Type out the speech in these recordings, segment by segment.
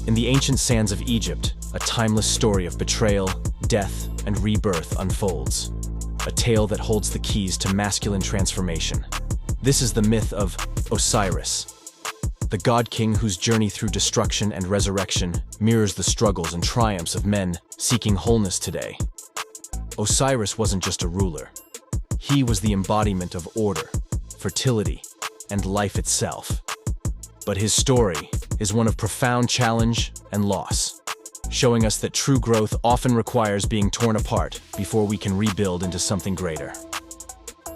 In the ancient sands of Egypt, a timeless story of betrayal, death, and rebirth unfolds. A tale that holds the keys to masculine transformation. This is the myth of Osiris, the god-king whose journey through destruction and resurrection mirrors the struggles and triumphs of men seeking wholeness today. Osiris wasn't just a ruler. He was the embodiment of order, fertility, and life itself. But his story is one of profound challenge and loss, showing us that true growth often requires being torn apart before we can rebuild into something greater.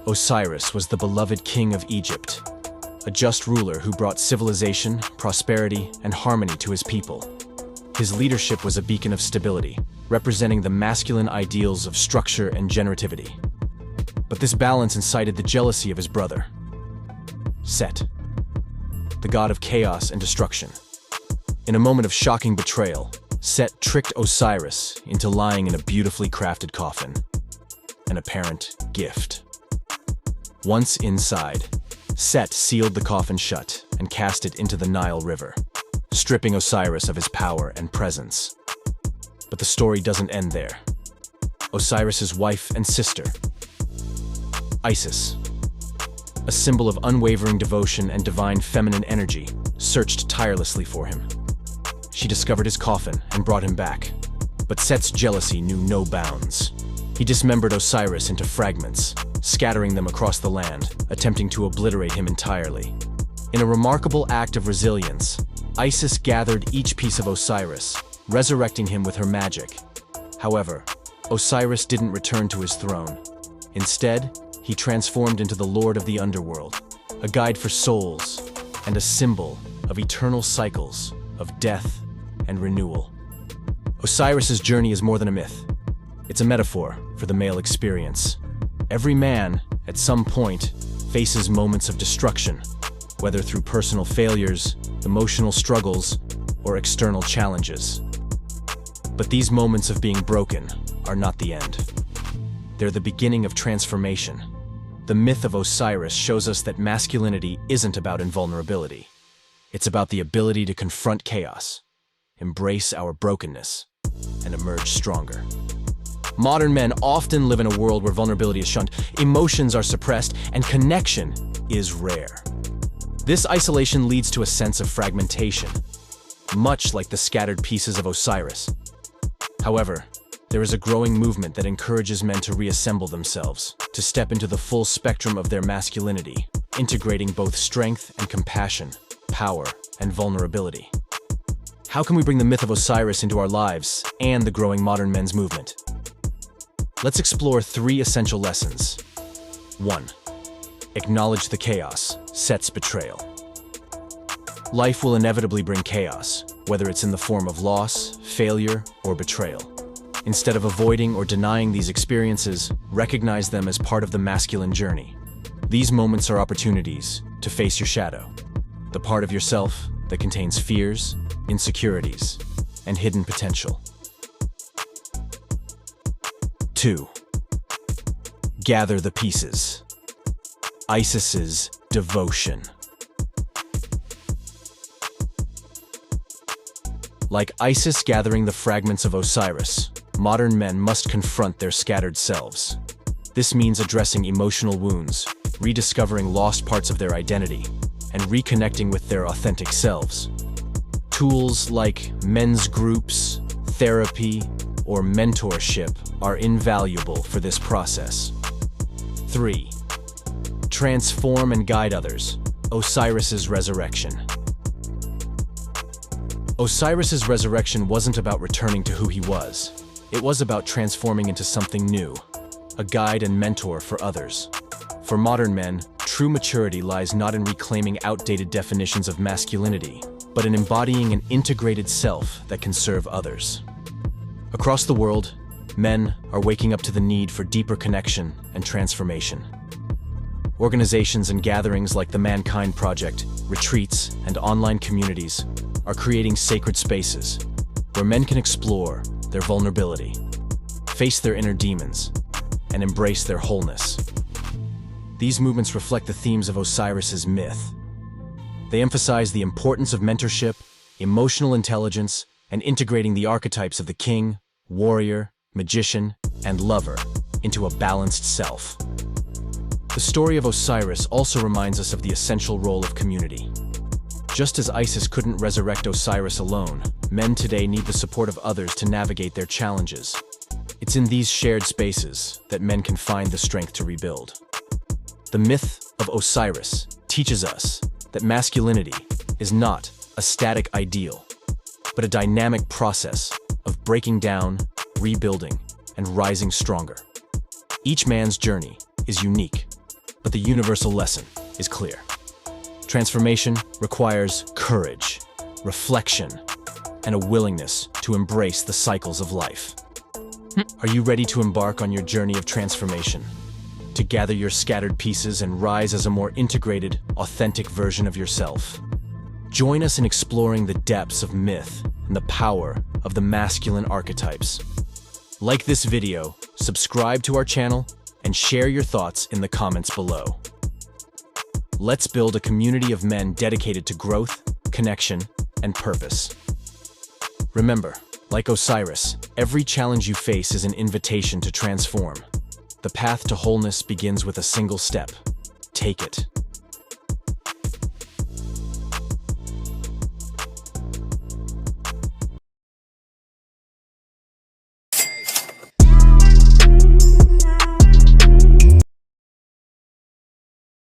Osiris was the beloved king of Egypt, a just ruler who brought civilization, prosperity, and harmony to his people. His leadership was a beacon of stability, representing the masculine ideals of structure and generativity. But this balance incited the jealousy of his brother, Set, the god of chaos and destruction. In a moment of shocking betrayal, Set tricked Osiris into lying in a beautifully crafted coffin, an apparent gift. Once inside, Set sealed the coffin shut and cast it into the Nile River, stripping Osiris of his power and presence. But the story doesn't end there. Osiris's wife and sister, Isis, a symbol of unwavering devotion and divine feminine energy, searched tirelessly for him. She discovered his coffin and brought him back. But Set's jealousy knew no bounds. He dismembered Osiris into fragments, scattering them across the land, attempting to obliterate him entirely. In a remarkable act of resilience, Isis gathered each piece of Osiris, resurrecting him with her magic. However, Osiris didn't return to his throne. Instead, he transformed into the Lord of the Underworld, a guide for souls and a symbol of eternal cycles of death and renewal. Osiris's journey is more than a myth. It's a metaphor for the male experience. Every man, at some point, faces moments of destruction, whether through personal failures, emotional struggles, or external challenges. But these moments of being broken are not the end. They're the beginning of transformation. The myth of Osiris shows us that masculinity isn't about invulnerability. It's about the ability to confront chaos, embrace our brokenness, and emerge stronger. Modern men often live in a world where vulnerability is shunned, emotions are suppressed, and connection is rare. This isolation leads to a sense of fragmentation, much like the scattered pieces of Osiris. However, there is a growing movement that encourages men to reassemble themselves, to step into the full spectrum of their masculinity, integrating both strength and compassion, power and vulnerability. How can we bring the myth of Osiris into our lives and the growing modern men's movement? Let's explore 3 essential lessons. 1. Acknowledge the chaos, Set's betrayal. Life will inevitably bring chaos, whether it's in the form of loss, failure, or betrayal. Instead of avoiding or denying these experiences, recognize them as part of the masculine journey. These moments are opportunities to face your shadow, the part of yourself that contains fears, insecurities, and hidden potential. 2. Gather the pieces. Isis's devotion. Like Isis gathering the fragments of Osiris, modern men must confront their scattered selves. This means addressing emotional wounds, rediscovering lost parts of their identity, and reconnecting with their authentic selves. Tools like men's groups, therapy, or mentorship are invaluable for this process. 3. Transform and guide others. Osiris's resurrection. Osiris's resurrection wasn't about returning to who he was. It was about transforming into something new, a guide and mentor for others. For modern men, true maturity lies not in reclaiming outdated definitions of masculinity, but in embodying an integrated self that can serve others. Across the world, men are waking up to the need for deeper connection and transformation. Organizations and gatherings like the Mankind Project, retreats, and online communities are creating sacred spaces where men can explore their vulnerability, face their inner demons, and embrace their wholeness. These movements reflect the themes of Osiris's myth. They emphasize the importance of mentorship, emotional intelligence, and integrating the archetypes of the king, warrior, magician, and lover into a balanced self. The story of Osiris also reminds us of the essential role of community. Just as Isis couldn't resurrect Osiris alone, men today need the support of others to navigate their challenges. It's in these shared spaces that men can find the strength to rebuild. The myth of Osiris teaches us that masculinity is not a static ideal, but a dynamic process of breaking down, rebuilding, and rising stronger. Each man's journey is unique, but the universal lesson is clear. Transformation requires courage, reflection, and a willingness to embrace the cycles of life. Are you ready to embark on your journey of transformation? To gather your scattered pieces and rise as a more integrated, authentic version of yourself? Join us in exploring the depths of myth and the power of the masculine archetypes. Like this video, subscribe to our channel, and share your thoughts in the comments below. Let's build a community of men dedicated to growth, connection, and purpose. Remember, like Osiris, every challenge you face is an invitation to transform. The path to wholeness begins with a single step. Take it.